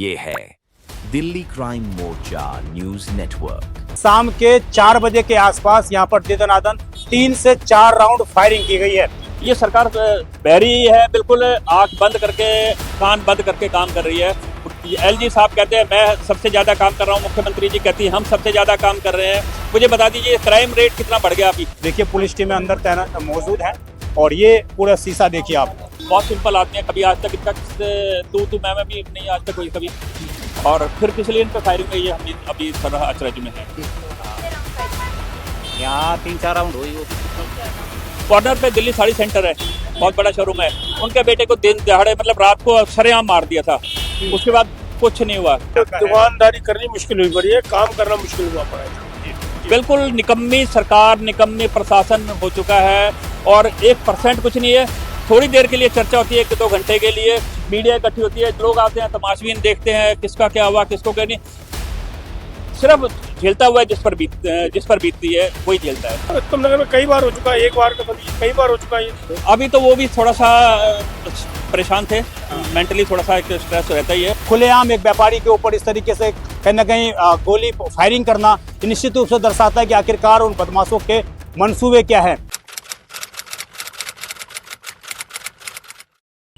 ये है दिल्ली क्राइम मोर्चा news network. शाम के 4 बजे के आसपास यहाँ पर दे दनादन 3 से 4 राउंड फायरिंग की गई है। ये सरकार बहरी है, बिल्कुल आंख बंद करके कान बंद करके काम कर रही है। एलजी साहब कहते हैं मैं सबसे ज्यादा काम कर रहा हूँ, मुख्यमंत्री जी कहती है हम सबसे ज्यादा काम कर रहे हैं। मुझे बता दीजिए क्राइम रेट कितना बढ़ गया अभी। देखिए पुलिस टीमें अंदर तैनात मौजूद है और ये पूरा शीशा देखिए आप। बहुत सिंपल आदमी है, कभी आज तक इतना तू मैं भी नहीं आज तक कोई कभी, और फिर किस लिए इन पर फायरिंग हुई है हम अभी अचरज में है। यहाँ 3-4 राउंड हुई वो। कॉर्नर पे दिल्ली साड़ी सेंटर है, बहुत बड़ा शोरूम है। उनके बेटे को दिन दहाड़े मतलब रात को सरेआम मार दिया था, उसके बाद कुछ नहीं हुआ। दुकानदारी करनी मुश्किल हुई पड़ी है, काम करना मुश्किल हुआ पड़ा है। बिल्कुल निकम्मी सरकार, निकम्मी प्रशासन हो चुका है और 1% कुछ नहीं है। थोड़ी देर के लिए चर्चा होती है, 1-2 घंटे के लिए मीडिया इकट्ठी होती है, लोग आते हैं तमाशबीन देखते हैं किसका क्या हुआ किसको क्या नहीं। सिर्फ झेलता हुआ है जिस पर बीतती है वही झेलता है। उत्तम नगर में कई बार हो चुका है, एक बार का कई बार हो चुका है। अभी तो वो भी थोड़ा सा परेशान थे, मेंटली थोड़ा सा एक स्ट्रेस रहता ही है। खुलेआम एक व्यापारी के ऊपर इस तरीके से कहीं ना कहीं गोली फायरिंग करना निश्चित रूप से दर्शाता है कि आखिरकार उन बदमाशों के मंसूबे क्या है।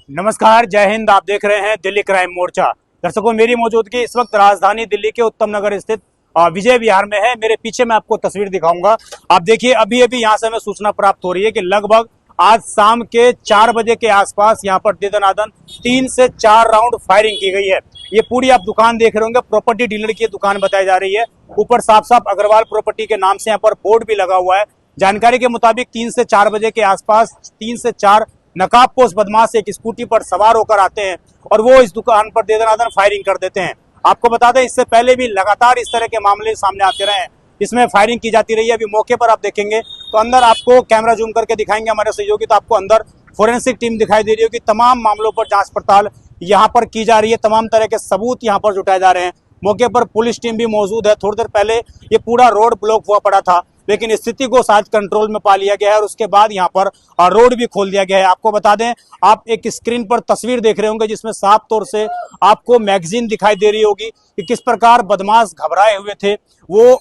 नमस्कार, जय हिंद। आप देख रहे हैं दिल्ली क्राइम मोर्चा। दर्शकों, मेरी मौजूदगी इस वक्त राजधानी दिल्ली के उत्तम नगर स्थित विजय विहार में है। मेरे पीछे मैं आपको तस्वीर दिखाऊंगा। आप देखिए अभी यहाँ से हमें सूचना प्राप्त हो रही है कि लगभग आज शाम के 4 बजे के आसपास यहाँ पर दे दनादन 3 से 4 राउंड फायरिंग की गई है। ये पूरी आप दुकान देख रहे होंगे, प्रॉपर्टी डीलर की दुकान बताई जा रही है। ऊपर साफ साफ अग्रवाल प्रॉपर्टी के नाम से यहाँ पर बोर्ड भी लगा हुआ है। जानकारी के मुताबिक 3 से 4 बजे के आसपास 3 से 4 नकाबपोश बदमाश एक स्कूटी पर सवार होकर आते हैं और वो इस दुकान पर दे दनादन फायरिंग कर देते हैं। आपको बता दें इससे पहले भी लगातार इस तरह के मामले सामने आते रहे हैं, इसमें फायरिंग की जाती रही है। अभी मौके पर आप देखेंगे तो अंदर आपको कैमरा जूम करके दिखाएंगे हमारे सहयोगी, तो आपको अंदर फोरेंसिक टीम दिखाई दे रही होगी। तमाम मामलों पर जांच पड़ताल यहाँ पर की जा रही है, तमाम तरह के सबूत यहाँ पर जुटाए जा रहे हैं। मौके पर पुलिस टीम भी मौजूद है। थोड़ी देर पहले ये पूरा रोड ब्लॉक हुआ पड़ा था, लेकिन स्थिति को आज कंट्रोल में पा लिया गया है और उसके बाद यहाँ पर रोड भी खोल दिया गया है। आपको बता दें, आप एक स्क्रीन पर तस्वीर देख रहे होंगे जिसमें साफ तौर से आपको मैगजीन दिखाई दे रही होगी कि किस प्रकार बदमाश घबराए हुए थे। वो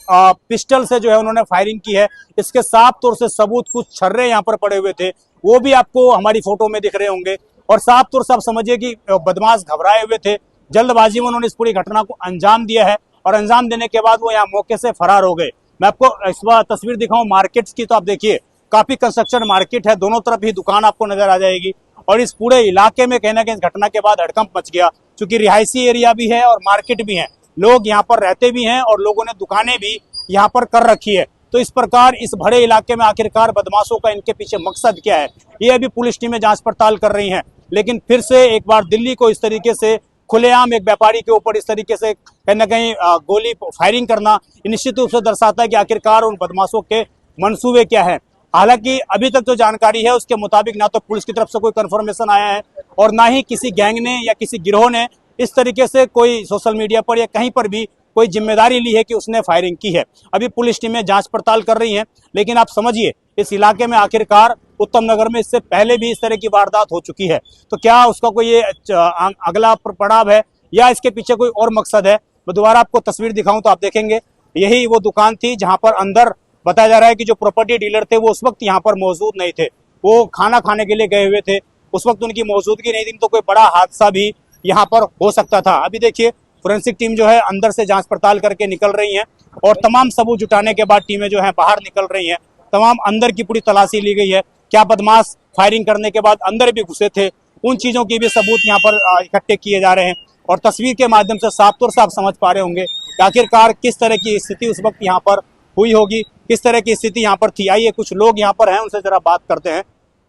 पिस्टल से जो है उन्होंने फायरिंग की है। इसके साफ तौर से सबूत, कुछ छर्रे यहाँ पर पड़े हुए थे, वो भी आपको हमारी फोटो में दिख रहे होंगे। और साफ तौर से आप समझिए कि बदमाश घबराए हुए थे, जल्दबाजी में उन्होंने इस पूरी घटना को अंजाम दिया है और अंजाम देने के बाद वो यहाँ मौके से फरार हो गए। मैं आपको इस बार तस्वीर दिखाऊं मार्केट्स की, तो आप देखिए काफी कंस्ट्रक्शन मार्केट है, दोनों तरफ ही दुकान आपको नजर आ जाएगी। और इस पूरे इलाके में कहीं ना कहीं इस घटना के बाद हड़कंप मच गया, क्योंकि रिहायशी एरिया भी है और मार्केट भी है, लोग यहाँ पर रहते भी हैं और लोगों ने दुकानें भी यहाँ पर कर रखी है। तो इस प्रकार इस भरे इलाके में आखिरकार बदमाशों का इनके पीछे मकसद क्या है, ये अभी पुलिस टीमें जांच पड़ताल कर रही हैं। लेकिन फिर से एक बार दिल्ली को इस तरीके से खुलेआम एक व्यापारी के ऊपर इस तरीके से कहीं ना कहीं गोली फायरिंग करना निश्चित रूप से दर्शाता है कि आखिरकार उन बदमाशों के मंसूबे क्या है। हालांकि अभी तक जो जानकारी है उसके मुताबिक ना तो पुलिस की तरफ से कोई कंफर्मेशन आया है और ना ही किसी गैंग ने या किसी गिरोह ने इस तरीके से कोई सोशल मीडिया पर या कहीं पर भी कोई जिम्मेदारी ली है कि उसने फायरिंग की है। अभी पुलिस टीमें जांच पड़ताल कर रही हैं, लेकिन आप समझिए इस इलाके में आखिरकार उत्तम नगर में इससे पहले भी इस तरह की वारदात हो चुकी है। तो क्या उसका कोई ये अगला पड़ाव है या इसके पीछे कोई और मकसद है? मैं दोबारा आपको तस्वीर दिखाऊं तो आप देखेंगे यही वो दुकान थी जहां पर अंदर बताया जा रहा है कि जो प्रॉपर्टी डीलर थे वो उस वक्त यहाँ पर मौजूद नहीं थे, वो खाना खाने के लिए गए हुए थे। उस वक्त उनकी मौजूदगी नहीं थी, तो कोई बड़ा हादसा भी यहाँ पर हो सकता था। अभी देखिए फोरेंसिक टीम जो है अंदर से जांच पड़ताल करके निकल रही है और तमाम सबूत जुटाने के बाद टीमें जो है बाहर निकल रही है। तमाम अंदर की पूरी तलाशी ली गई है, क्या बदमाश फायरिंग करने के बाद अंदर भी घुसे थे, उन चीजों की भी सबूत यहाँ पर इकट्ठे किए जा रहे हैं। और तस्वीर के माध्यम से साफ तौर से आप समझ पा रहे होंगे कि आखिरकार किस तरह की स्थिति उस वक्त यहाँ पर हुई होगी, किस तरह की स्थिति यहाँ पर थी। आइए कुछ लोग यहाँ पर हैं, उनसे जरा बात करते हैं,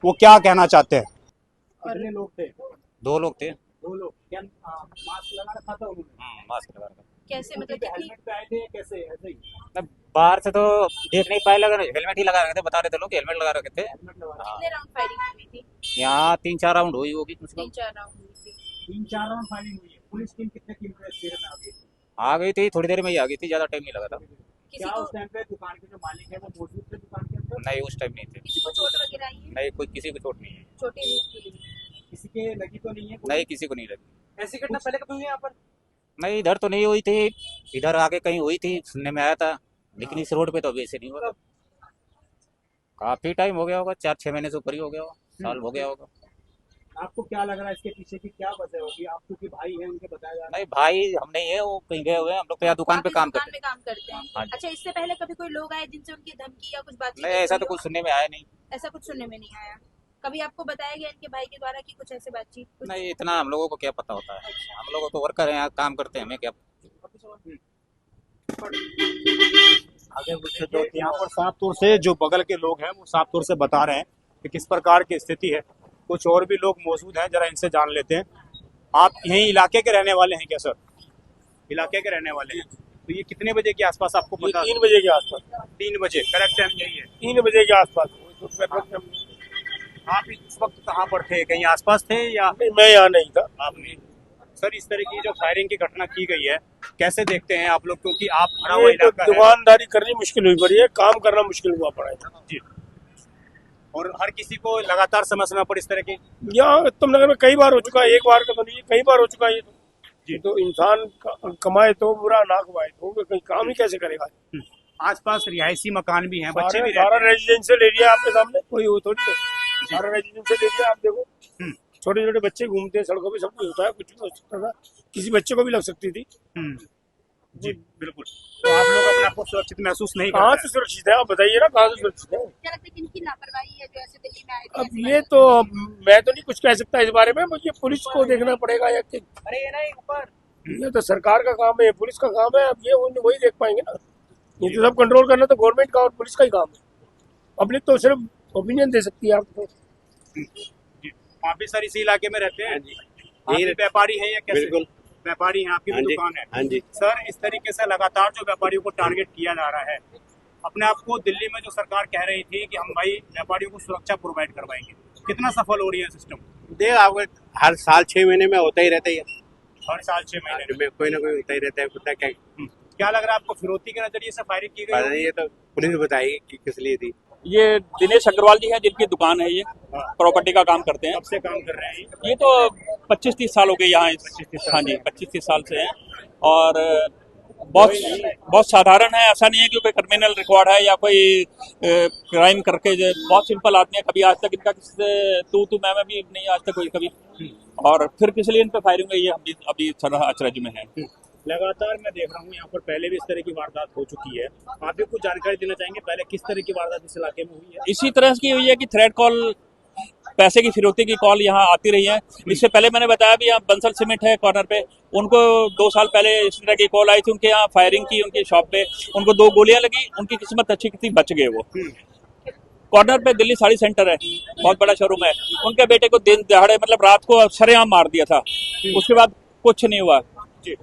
वो क्या कहना चाहते हैं। कितने लोग थे? 2 लोग थे। 2 लोग। क्या मास्क लगा रखा था उन्होंने? मास्क लगा रखा। कैसे मतलब हेलमेट पे आए थे कैसे? ऐसे ही मैं बाहर से तो देख नहीं पाए, लगा हेलमेट ही लगा रखे थे, बता रहे थे लोग हेलमेट लगा रखे थे। हेलमेट लगा रखा। कितने राउंड फायरिंग हुई थी? यहाँ 3-4 राउंड हुई होगी। 3-4 राउंड हुई थी। 3-4 राउंड फायरिंग हुई है। पुलिस टीम कितने की इंटरेस्ट में आती है? आ गई थी, थोड़ी देर में ही आ गई थी, ज्यादा टाइम नहीं लगा था। किसी क्या को उस टाइम पे दुकान के जो मालिक है वो मौजूद थे दुकान के अंदर? नहीं, उस टाइम नहीं थे। किसी को चोट वगैरह आई है? नहीं, कोई किसी को चोट नहीं है। छोटी हुई थी। किसी के लगी तो नहीं है? नहीं, किसी को नहीं लगी। ऐसी घटना पहले कभी हुई है यहाँ पर? नहीं इधर तो नहीं हुई थी, इधर आगे कहीं हुई थी सुनने में आया था, लेकिन इस रोड पे तो अभी ऐसे नहीं हो रहा। काफी टाइम हो गया होगा, 4-6 महीने से ऊपर ही हो गया होगा, साल हो गया होगा। आपको क्या लग रहा है इसके पीछे की क्या वजह होगी? आप क्योंकि भाई हैं उनके बताया जा रहा नहीं भाई हम नहीं है, वो कहीं गए हुए हैं, हम लोग तो यहाँ दुकान पे काम करते हैं। काम करते हैं। हाँ जी। अच्छा, इससे पहले कभी कोई लोग आए जिनसे उनकी धमकी या कुछ बातचीत नहीं ऐसा तो कुछ सुनने में आया नहीं। ऐसा कुछ सुनने में नहीं आया। कभी आपको बताया गया इनके भाई के द्वारा कि कुछ ऐसे बातचीत कुछ? नहीं इतना हम लोगों को क्या पता होता है, हम लोग तो वर्कर हैं, यहाँ काम करते हैं, हमें क्या। आगे मुझसे जो यहाँ पर साफ तौर से जो बगल के लोग हैं वो साफ तौर से बता रहे हैं कि किस प्रकार की स्थिति है। कुछ और भी लोग मौजूद हैं, जरा इनसे जान लेते हैं। आप यहीं इलाके के रहने वाले हैं क्या सर? इलाके के रहने वाले हैं। तो ये कितने बजे के आसपास आपको पता? 3 बजे के आसपास। 3 बजे करेक्ट टाइम यही है। 3 बजे के आसपास। आप इस वक्त कहाँ पर थे? कहीं आसपास थे या? नहीं, मैं यहाँ नहीं था। आपने सर इस तरह की जो फायरिंग की घटना की गई है कैसे देखते हैं आप लोग? क्योंकि आप भरा हुआ ये तो इलाका है। दुकानदारी करनी मुश्किल हुई पड़ी है, काम करना मुश्किल हुआ पड़ा है जी। और हर किसी को लगातार समय समय पर इस तरह की यहाँ उत्तम नगर में कई बार हो चुका है, एक बार का तो नहीं, कई बार हो चुका है ये तो। जी तो इंसान कमाए तो बुरा, ना कमाए तो वो कहीं काम ही कैसे करेगा। आसपास रिहायशी मकान भी हैं, बच्चे भी सारा रहते हैं। रेजिडेंशियल एरिया आपके सामने, कोई वो थोड़ी है। सारा रेजिडेंशियल एरिया आप देखो, छोटे छोटे बच्चे घूमते हैं सड़कों पे, सब कुछ होता है, कुछ भी हो सकता था, किसी बच्चे को भी लग सकती थी। जी बिल्कुल। तो आप लोग अपने आप को सुरक्षित महसूस नहीं कहाँ करते से सुरक्षित है आप बताइए ना, कहाँ से सुरक्षित है? क्या लगता है कि इनकी लापरवाही है जो ऐसे दिल्ली में आए थे? अब ये तो मैं तो नहीं कुछ कह सकता इस बारे में, मुझे पुलिस को देखना पड़ेगा या कि अरे ये नहीं ऊपर ये तो सरकार का काम है, पुलिस का काम है। अब ये वही देख पाएंगे ना, ये तो सब कंट्रोल करना तो गवर्नमेंट का और पुलिस का ही काम है। पब्लिक तो सिर्फ ओपिनियन दे सकती है आपको। आप भी सर इसी इलाके में रहते हैं? आप भी व्यापारी हैं या कैसे? बिल्कुल व्यापारी हैं, आपकी भी दुकान है? हाँ जी। सर इस तरीके से लगातार जो व्यापारियों को टारगेट किया जा रहा है, अपने आप को दिल्ली में जो सरकार कह रही थी कि हम भाई व्यापारियों को सुरक्षा प्रोवाइड करवाएंगे, कितना सफल हो रही है सिस्टम? देख आप हर साल 6 महीने में होता ही रहता है, हर साल 6 महीने में कोई ना कोई होता ही रहता है, पता क्या क्या लग रहा है आपको? फिरौती के नजरिए से फायरिंग की पता गई? नहीं, ये तो पुलिस बताएगी कि किस लिए थी। ये दिनेश अग्रवाल जी हैं जिनकी दुकान है, ये प्रॉपर्टी का काम करते हैं। कब से काम कर रहे हैं? ये तो 25-30 साल हो गए यहाँ। 25-30 साल हाँ जी, 25-30 साल से हैं। और बहुत साधारण है, ऐसा नहीं है कि कोई क्रिमिनल रिकॉर्ड है या कोई क्राइम करके बहुत सिंपल आदमी है। कभी आज तक इनका किसी से तू मैं भी नहीं आज तक कोई कभी। और फिर किस लिए इन पे फायरिंग हुई है हम अभी अचरज में है। लगातार मैं देख रहा हूँ यहाँ पर पहले भी इस तरह की वारदात हो चुकी है। आप भी कुछ जानकारी देना चाहेंगे पहले किस तरह की वारदात इस इलाके में हुई है? इसी तरह की हुई है कि थ्रेड कॉल, पैसे की फिरौती की कॉल यहाँ आती रही है। इससे पहले मैंने बताया भी, यहाँ बंसल सीमेंट है कॉर्नर पे, उनको 2 साल पहले इस तरह की कॉल आई थी, उनके यहाँ फायरिंग की उनकी शॉप पे, उनको 2 गोलियां लगी, उनकी किस्मत अच्छी थी, बच गए वो। कॉर्नर पे दिल्ली साड़ी सेंटर है, बहुत बड़ा शोरूम है, उनके बेटे को दिन दहाड़े मतलब रात को सरेआम मार दिया था। उसके बाद कुछ नहीं हुआ।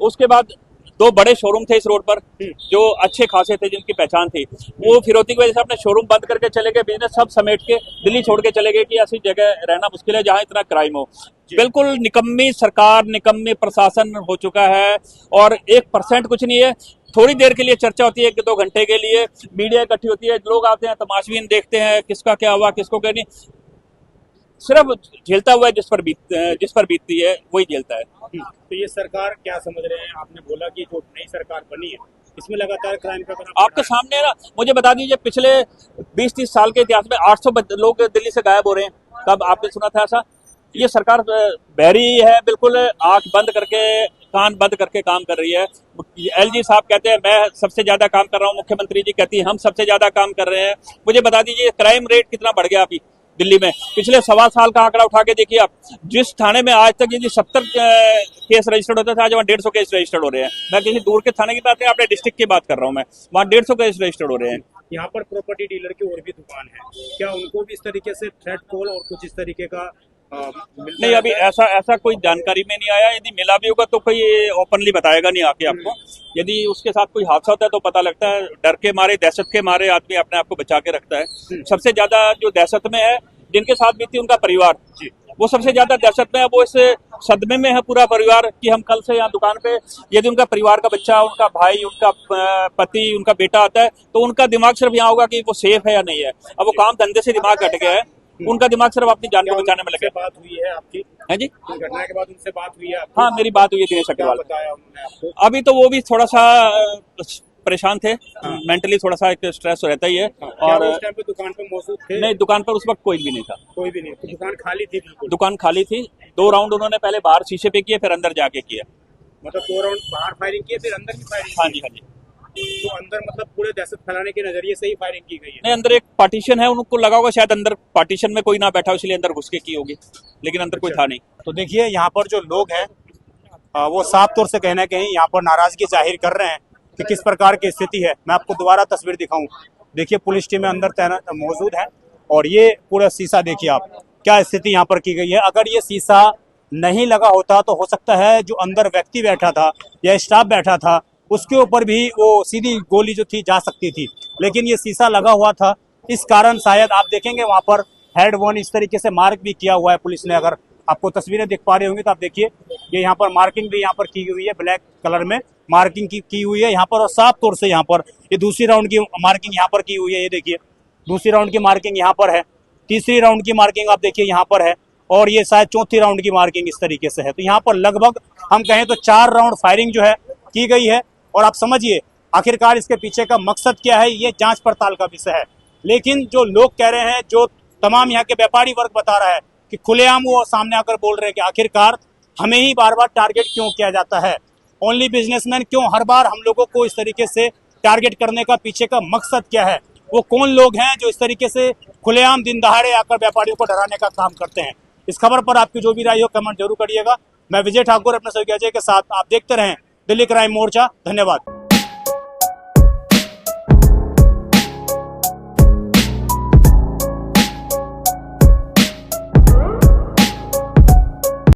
उसके बाद 2 बड़े शोरूम थे इस रोड पर जो अच्छे खासे थे, जिनकी पहचान थी, वो फिरौती की वजह से अपने शोरूम बंद करके चले गए, बिजनेस सब समेट के दिल्ली छोड़ के चले गए कि ऐसी जगह रहना मुश्किल है जहां इतना क्राइम हो। बिल्कुल निकम्मी सरकार, निकम्मी प्रशासन हो चुका है और 1% कुछ नहीं है। थोड़ी देर के लिए चर्चा होती है, 1-2 घंटे के लिए मीडिया इकट्ठी होती है, लोग आते हैं, तमाशबीन देखते हैं, किसका क्या हुआ किसको क्या नहीं, सिर्फ झेलता हुआ है जिस पर बीतती है वही झेलता है। तो ये सरकार क्या समझ रहे हैं? आपने बोला कि जो नई सरकार बनी है इसमें लगातार क्राइम का आपके सामने ना, मुझे बता दीजिए पिछले 20-30 साल के इतिहास में 800 लोग दिल्ली से गायब हो रहे हैं। कब आपने सुना था ऐसा? ये सरकार बहरी है, बिल्कुल आंख बंद करके कान बंद करके काम कर रही है। एलजी साहब कहते हैं मैं सबसे ज्यादा काम कर रहा हूँ, मुख्यमंत्री जी कहती है हम सबसे ज्यादा काम कर रहे हैं। मुझे बता दीजिए क्राइम रेट कितना बढ़ गया अभी दिल्ली में? पिछले 1.25 साल का आंकड़ा उठा के देखिए आप, जिस थाने में आज तक यदि 70 केस रजिस्टर्ड होता था, आज वहाँ 150 केस रजिस्टर्ड हो रहे हैं। मैं किसी दूर के थाने की बात नहीं, अपने डिस्ट्रिक्ट की बात कर रहा हूँ मैं, वहाँ 150 केस रजिस्टर्ड हो रहे हैं। यहाँ पर प्रॉपर्टी डीलर की और भी दुकान है, क्या उनको भी इस तरीके से थ्रेट कॉल और कुछ इस तरीके का नहीं, अभी ऐसा कोई जानकारी में नहीं आया। यदि मिला भी होगा तो कोई ओपनली बताएगा नहीं आके आपको। यदि उसके साथ कोई हादसा होता है तो पता लगता है। डर के मारे, दहशत के मारे आदमी अपने आप को बचा के रखता है। सबसे ज्यादा जो दहशत में है, जिनके साथ बीती उनका परिवार, वो सबसे ज्यादा दहशत में है। वो इस सदमे में है पूरा परिवार कि हम कल से यहाँ दुकान पे, यदि उनका परिवार का बच्चा, उनका भाई, उनका पति, उनका बेटा आता है तो उनका दिमाग सिर्फ यहाँ होगा कि वो सेफ है या नहीं है। अब वो काम धंधे से दिमाग हट गया है उनका दिमाग सिर्फ अपनी जान को बचाने में लगा बात हुई है आपकी है जी। इस घटना के बाद उनसे बात हुई है आपकी? हाँ, मेरी बात हुई है दिनेश क्या अग्रवाल। बताया उन्होंने आपको? अभी तो वो भी थोड़ा सा परेशान थे, मेंटली थोड़ा सा एक स्ट्रेस रहता ही है। क्या और वो उस टाइम पे दुकान पे मौजूद थे? नहीं, दुकान पर उस वक्त कोई भी नहीं था, कोई भी नहीं, तो दुकान खाली थी बिल्कुल? दुकान खाली थी। 2 राउंड उन्होंने पहले बाहर शीशे पे किए, फिर अंदर जाके किया। मतलब 2 राउंड बाहर फायरिंग किए, फिर अंदर की फायरिंग? हाँ जी, हाँ जी। तो अंदर मतलब पूरे दहशत फैलाने के नजरिए से ही फायरिंग की गई है? नहीं, अंदर एक पार्टीशन है, उनको लगा होगा शायद अंदर पार्टीशन में कोई ना बैठा हो, इसलिए अंदर घुस के की होगी, लेकिन अंदर कोई था नहीं। तो देखिए यहाँ पर जो लोग हैं वो साफ तौर से कहीं ना कहीं यहाँ पर नाराजगी जाहिर कर रहे हैं कि किस प्रकार की स्थिति है। मैं आपको दोबारा तस्वीर दिखाऊं, देखिए पुलिस टीमें अंदर तैनात मौजूद है और ये पूरा शीशा देखिए आप, क्या स्थिति यहाँ पर की गई है। अगर ये शीशा नहीं लगा होता तो हो सकता है जो अंदर व्यक्ति बैठा था या स्टाफ बैठा था उसके ऊपर भी वो सीधी गोली जो थी जा सकती थी, लेकिन ये शीशा लगा हुआ था, इस कारण शायद आप देखेंगे वहां पर हेड वन इस तरीके से मार्क भी किया हुआ है पुलिस ने। अगर आपको तस्वीरें दिख पा रही होंगी तो आप देखिए ये यहाँ पर मार्किंग भी यहाँ पर की हुई है, ब्लैक कलर में मार्किंग की हुई है यहाँ पर, और साफ तौर से यहाँ पर ये दूसरी राउंड की मार्किंग यहाँ पर की हुई है। ये देखिए दूसरी राउंड की मार्किंग यहाँ पर है, तीसरी राउंड की मार्किंग आप देखिए यहाँ पर है, और ये शायद चौथी राउंड की मार्किंग इस तरीके से है। तो यहाँ पर लगभग हम कहें तो 4 राउंड फायरिंग जो है की गई है। और आप समझिए आखिरकार इसके पीछे का मकसद क्या है, ये जांच पड़ताल का विषय है। लेकिन जो लोग कह रहे हैं, जो तमाम यहाँ के व्यापारी वर्ग बता रहा है कि खुलेआम वो सामने आकर बोल रहे हैं कि आखिरकार हमें ही बार बार टारगेट क्यों किया जाता है, ओनली बिजनेसमैन क्यों हर बार हम लोगों को इस तरीके से टारगेट करने का पीछे का मकसद क्या है, वो कौन लोग हैं जो इस तरीके से खुलेआम दिन दहाड़े आकर व्यापारियों को डराने का काम करते हैं। इस खबर पर आपकी जो भी राय हो कमेंट जरूर करिएगा। मैं विजय ठाकुर अपने सहयोगी अजय के साथ, आप देखते रहें दिल्ली क्राइम मोर्चा। धन्यवाद।